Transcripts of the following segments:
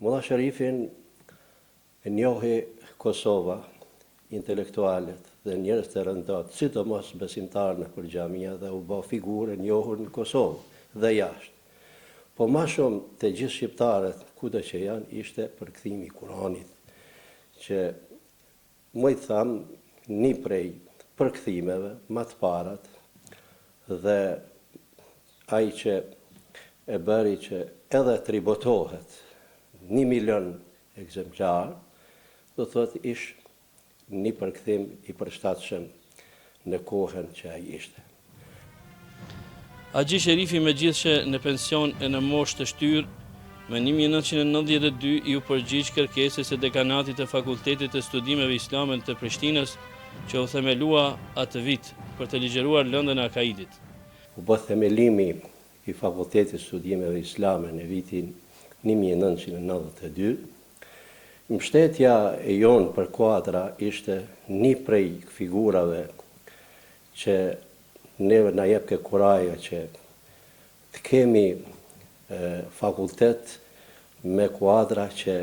Mulla Sharifin e njohi Kosova, intelektualet dhe njerëz të rëndot, sidomos besimtarë në përgjamia dhe u bë figurë e njohur në Kosovë dhe jashtë. Po ma shumë të gjithë shqiptarët, kudo që janë, ishte përkthimi i Kuranit, që më i thamë një prej përkthimeve më të parat dhe ai që e bëri që edhe të ribotohet 1 milion ekzemplar, do thot ish një përkthim i përshtatshëm në kohën që ai ishte. Haxhi Sherifi me gjithë në pension e në moshë të shtyrë, me 1992 ju përgjigj kërkesës së dekanatit të Fakultetit të Studimeve Islame të Prishtinës, që u themelua atë vit për të ligjëruar lëndën e akaidit. U bë themelimi i Fakultetit të Studimeve Islame në vitin 1992. Mbështetja e jonë për kuadra ishte një prej figurave që neve na jep ke kuraja që të kemi fakultet me kuadra që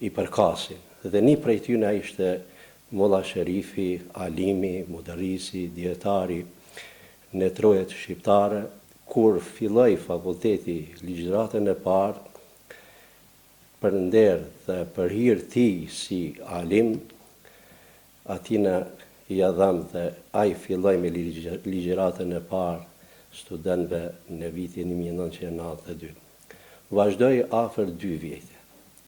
i përkasin. Dhe një prej tyne ishte Mulla Sherifi, alimi, mudarrisi, dietari në trojet shqiptare. Kur filloi fakulteti ligjëratën e parë, për nder dhe për hir tij si alim, atina ja dham dhe ai filloi me ligjëratën e parë studentëve në vitin 1992. Vazhdoi afër 2 vjet.